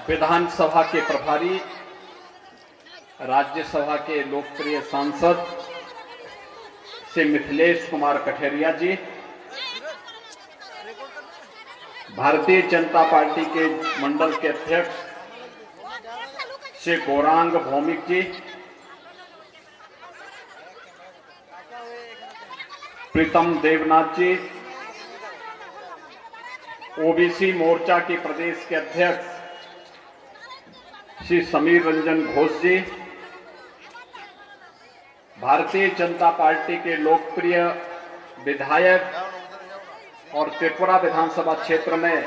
विधानसभा के प्रभारी, राज्यसभा के लोकप्रिय सांसद श्री मिथिलेश कुमार कठेरिया जी, भारतीय जनता पार्टी के मंडल के अध्यक्ष श्री गौरांग भौमिक जी, प्रीतम देवनाथ जी, ओबीसी मोर्चा के प्रदेश के अध्यक्ष श्री समीर रंजन घोष जी, भारतीय जनता पार्टी के लोकप्रिय विधायक और त्रिपुरा विधानसभा क्षेत्र में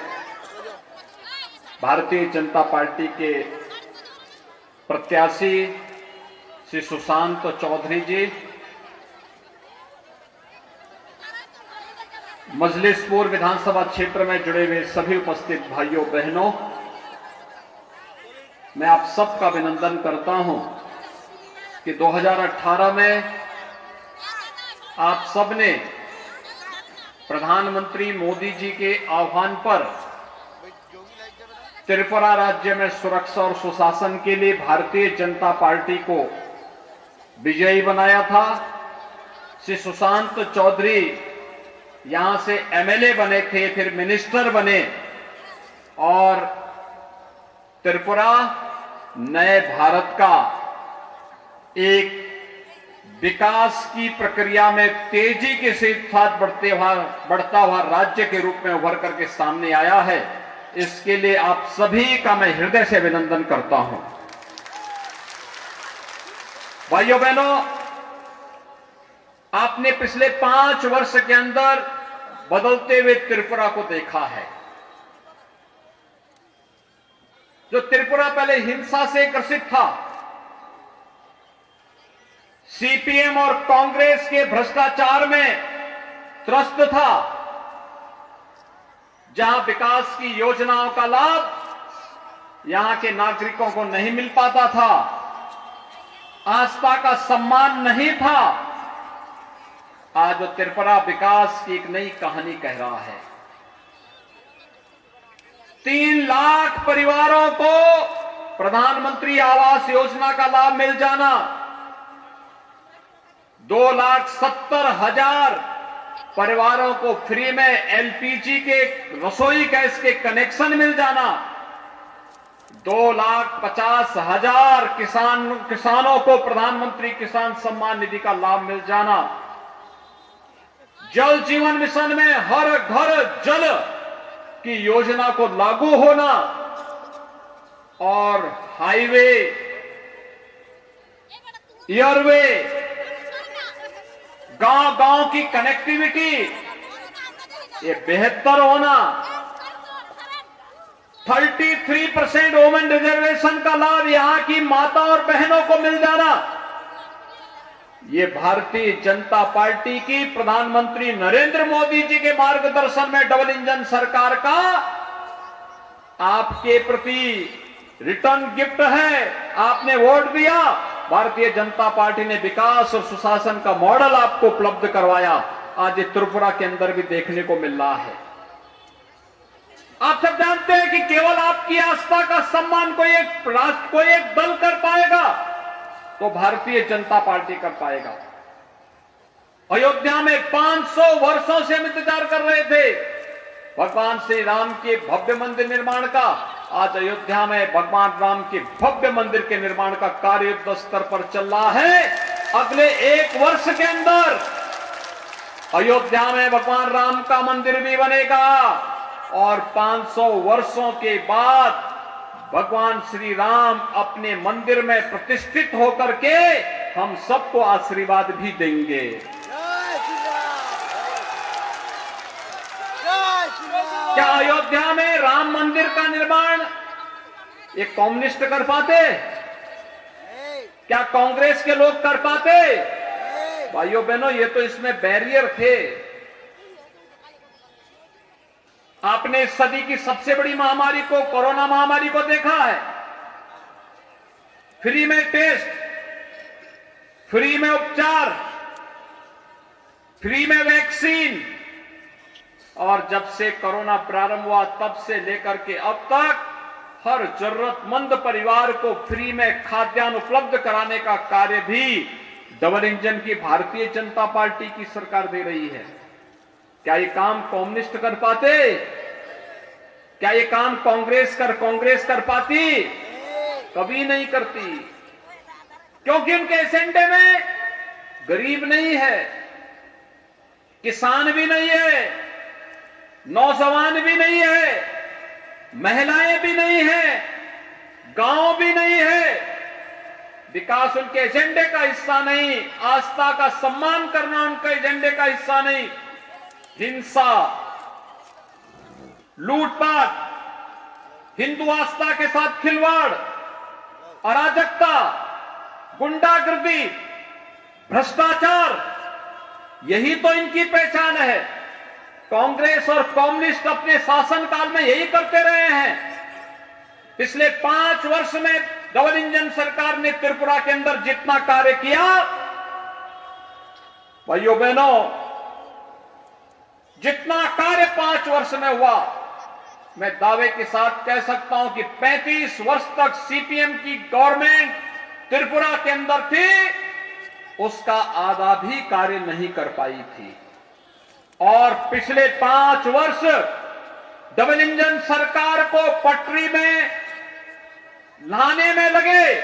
भारतीय जनता पार्टी के प्रत्याशी श्री सुशांत चौधरी जी, मजलिसपुर विधानसभा क्षेत्र में जुड़े हुए सभी उपस्थित भाइयों बहनों, मैं आप सबका अभिनंदन करता हूं कि 2018 में आप सबने प्रधानमंत्री मोदी जी के आह्वान पर त्रिपुरा राज्य में सुरक्षा और सुशासन के लिए भारतीय जनता पार्टी को विजयी बनाया था। श्री सुशांत चौधरी यहां से एमएलए बने थे, फिर मिनिस्टर बने और त्रिपुरा नए भारत का एक विकास की प्रक्रिया में तेजी के साथ बढ़ता हुआ राज्य के रूप में उभर करके सामने आया है। इसके लिए आप सभी का मैं हृदय से अभिनंदन करता हूं। भाइयों बहनों, आपने पिछले 5 वर्ष के अंदर बदलते हुए त्रिपुरा को देखा है। जो त्रिपुरा पहले हिंसा से ग्रसित था, सीपीएम और कांग्रेस के भ्रष्टाचार में त्रस्त था, जहां विकास की योजनाओं का लाभ यहां के नागरिकों को नहीं मिल पाता था, आस्था का सम्मान नहीं था, आज वो त्रिपुरा विकास की एक नई कहानी कह रहा है। 3 लाख परिवारों को प्रधानमंत्री आवास योजना का लाभ मिल जाना, 2,70,000 परिवारों को फ्री में एलपीजी के रसोई गैस के कनेक्शन मिल जाना, 2,50,000 किसानों को प्रधानमंत्री किसान सम्मान निधि का लाभ मिल जाना, जल जीवन मिशन में हर घर जल की योजना को लागू होना और हाईवे, एयरवे, गांव-गांव की कनेक्टिविटी ये बेहतर होना, 33% वोमेन रिजर्वेशन का लाभ यहां की माता और बहनों को मिल जाना, ये भारतीय जनता पार्टी की प्रधानमंत्री नरेंद्र मोदी जी के मार्गदर्शन में डबल इंजन सरकार का आपके प्रति रिटर्न गिफ्ट है। आपने वोट दिया, भारतीय जनता पार्टी ने विकास और सुशासन का मॉडल आपको उपलब्ध करवाया। आज ये त्रिपुरा के अंदर भी देखने को मिल रहा है। आप सब जानते हैं कि केवल आपकी आस्था का सम्मान कोई एक दल कर पाएगा तो भारतीय जनता पार्टी कर पाएगा। अयोध्या में 500 वर्षों से हम इंतजार कर रहे थे भगवान श्री राम के भव्य मंदिर निर्माण का। आज अयोध्या में भगवान राम के भव्य मंदिर के निर्माण का कार्य युद्ध स्तर पर चल रहा है। अगले 1 वर्ष के अंदर अयोध्या में भगवान राम का मंदिर भी बनेगा और 500 वर्षों के बाद भगवान श्री राम अपने मंदिर में प्रतिष्ठित होकर के हम सबको आशीर्वाद भी देंगे। क्या अयोध्या में राम मंदिर का निर्माण एक कम्युनिस्ट कर पाते? क्या कांग्रेस के लोग कर पाते? भाइयों बहनों, ये तो इसमें बैरियर थे। आपने इस सदी की सबसे बड़ी महामारी को, कोरोना महामारी को देखा है। फ्री में टेस्ट, फ्री में उपचार, फ्री में वैक्सीन, और जब से कोरोना प्रारंभ हुआ तब से लेकर के अब तक हर जरूरतमंद परिवार को फ्री में खाद्यान्न उपलब्ध कराने का कार्य भी डबल इंजन की भारतीय जनता पार्टी की सरकार दे रही है। क्या ये काम कम्युनिस्ट कर पाते? क्या ये काम कांग्रेस कर पाती? कभी नहीं करती, क्योंकि उनके एजेंडे में गरीब नहीं है, किसान भी नहीं है, नौजवान भी नहीं है, महिलाएं भी नहीं है, गांव भी नहीं है। विकास उनके एजेंडे का हिस्सा नहीं, आस्था का सम्मान करना उनके एजेंडे का हिस्सा नहीं। हिंसा, लूटपाट, हिंदू आस्था के साथ खिलवाड़, अराजकता, गुंडागर्दी, भ्रष्टाचार, यही तो इनकी पहचान है। कांग्रेस और कम्युनिस्ट अपने शासनकाल में यही करते रहे हैं। पिछले 5 वर्ष में डबल इंजन सरकार ने त्रिपुरा के अंदर जितना कार्य किया, भाइयों बहनों, जितना कार्य 5 वर्ष में हुआ, मैं दावे के साथ कह सकता हूं कि 35 वर्ष तक सीपीएम की गवर्नमेंट त्रिपुरा के अंदर थी, उसका आधा भी कार्य नहीं कर पाई थी। और पिछले 5 वर्ष डबल इंजन सरकार को पटरी में लाने में लगे।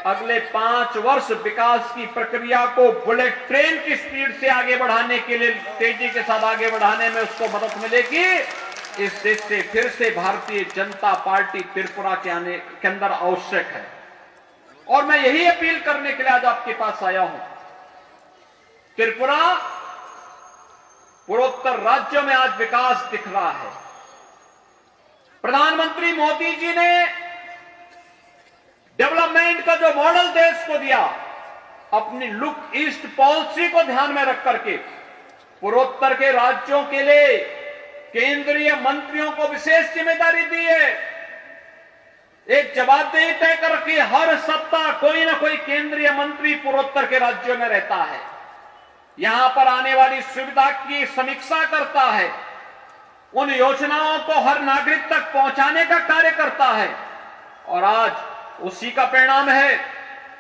अगले 5 वर्ष विकास की प्रक्रिया को बुलेट ट्रेन की स्पीड से आगे बढ़ाने के लिए, तेजी के साथ आगे बढ़ाने में उसको मदद मिलेगी। इस देश से फिर से भारतीय जनता पार्टी त्रिपुरा के आने के अंदर आवश्यक है। और मैं यही अपील करने के लिए आज आपके पास आया हूं। त्रिपुरा पूर्वोत्तर राज्यों में आज विकास दिख रहा है। प्रधानमंत्री मोदी जी ने डेवलपमेंट का जो मॉडल देश को दिया, अपनी लुक ईस्ट पॉलिसी को ध्यान में रख करके पूर्वोत्तर के राज्यों के लिए केंद्रीय मंत्रियों को विशेष जिम्मेदारी दी है। एक जवाबदेही तय कर रखी, हर सप्ताह कोई ना कोई केंद्रीय मंत्री पूर्वोत्तर के राज्यों में रहता है, यहां पर आने वाली सुविधा की समीक्षा करता है, उन योजनाओं को हर नागरिक तक पहुंचाने का कार्य करता है। और आज उसी का परिणाम है,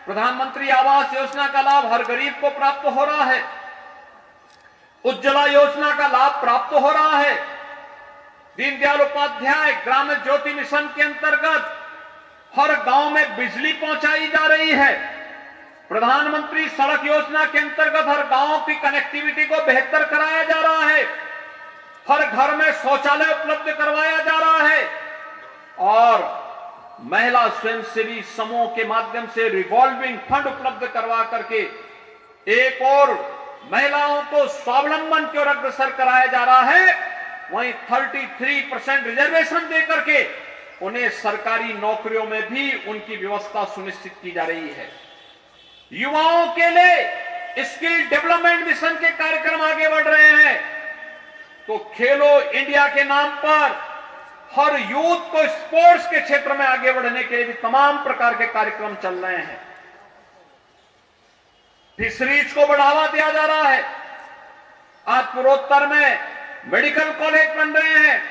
प्रधानमंत्री आवास योजना का लाभ हर गरीब को प्राप्त हो रहा है, उज्ज्वला योजना का लाभ प्राप्त हो रहा है, दीनदयाल उपाध्याय ग्रामीण ज्योति मिशन के अंतर्गत हर गांव में बिजली पहुंचाई जा रही है, प्रधानमंत्री सड़क योजना के अंतर्गत हर गांव की कनेक्टिविटी को बेहतर कराया जा रहा है, हर घर में शौचालय उपलब्ध करवाया जा रहा है, और महिला स्वयंसेवी समूह के माध्यम से रिवॉल्विंग फंड उपलब्ध करवा करके एक और महिलाओं को स्वावलंबन की ओर अग्रसर कराया जा रहा है। वहीं 33% रिजर्वेशन देकर के उन्हें सरकारी नौकरियों में भी उनकी व्यवस्था सुनिश्चित की जा रही है। युवाओं के लिए स्किल डेवलपमेंट मिशन के कार्यक्रम आगे बढ़ रहे हैं। तो खेलो इंडिया के नाम पर हर यूथ को स्पोर्ट्स के क्षेत्र में आगे बढ़ने के लिए भी तमाम प्रकार के कार्यक्रम चल रहे हैं। फिशरीज को बढ़ावा दिया जा रहा है। आज पूर्वोत्तर में मेडिकल कॉलेज बन रहे हैं,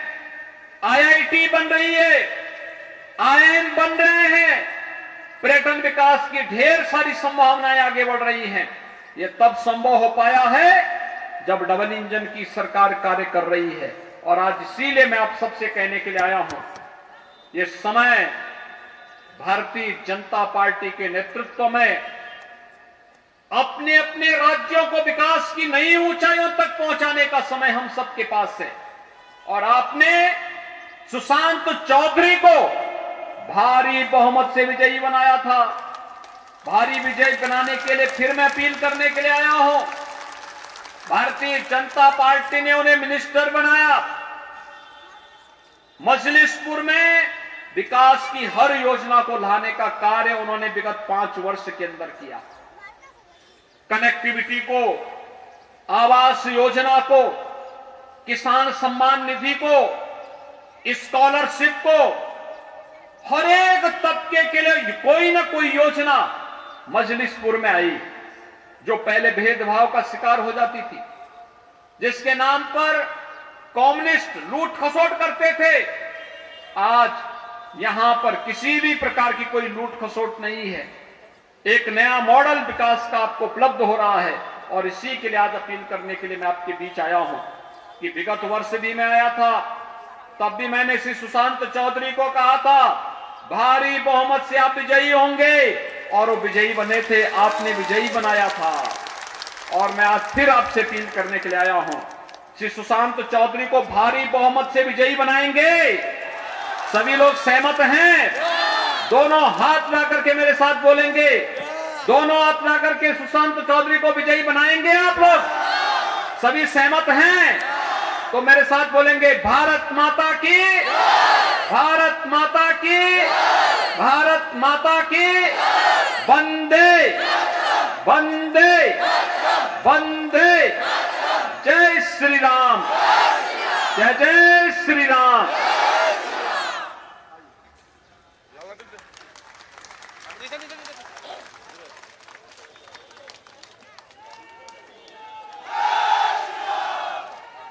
आईआईटी बन रही है, आईआईएम बन रहे हैं, पर्यटन विकास की ढेर सारी संभावनाएं आगे बढ़ रही हैं। यह तब संभव हो पाया है जब डबल इंजन की सरकार कार्य कर रही है। और आज इसीलिए मैं आप सबसे कहने के लिए आया हूं, यह समय भारतीय जनता पार्टी के नेतृत्व में अपने अपने राज्यों को विकास की नई ऊंचाइयों तक पहुंचाने का समय हम सबके पास है। और आपने सुशांत चौधरी को भारी बहुमत से विजयी बनाया था। भारी विजय बनाने के लिए फिर मैं अपील करने के लिए आया हूं। भारतीय जनता पार्टी ने उन्हें मिनिस्टर बनाया। मजलिसपुर में विकास की हर योजना को लाने का कार्य उन्होंने विगत 5 वर्ष के अंदर किया। कनेक्टिविटी को, आवास योजना को, किसान सम्मान निधि को, स्कॉलरशिप को, हर एक तबके के लिए कोई ना कोई योजना मजलिसपुर में आई, जो पहले भेदभाव का शिकार हो जाती थी, जिसके नाम पर कम्युनिस्ट लूट खसोट करते थे। आज यहां पर किसी भी प्रकार की कोई लूट खसोट नहीं है। एक नया मॉडल विकास का आपको उपलब्ध हो रहा है और इसी के लिए आज अपील करने के लिए मैं आपके बीच आया हूं कि विगत वर्ष भी मैं आया था, तब भी मैंने श्री सुशांत चौधरी को कहा था भारी बहुमत से आप विजयी होंगे, और वो विजयी बने थे, आपने विजयी बनाया था। और मैं आज फिर आपसे अपील करने के लिए आया हूं, श्री सुशांत चौधरी को भारी बहुमत से विजयी बनाएंगे। सभी लोग सहमत हैं? दोनों हाथ ला करके मेरे साथ बोलेंगे, दोनों हाथ ला करके सुशांत चौधरी को विजयी बनाएंगे। आप लोग सभी सहमत हैं तो मेरे साथ बोलेंगे भारत माता की, भारत माता की, भारत माता की, वंदे वंदे वंदे, जय श्री राम, जय जय श्री राम।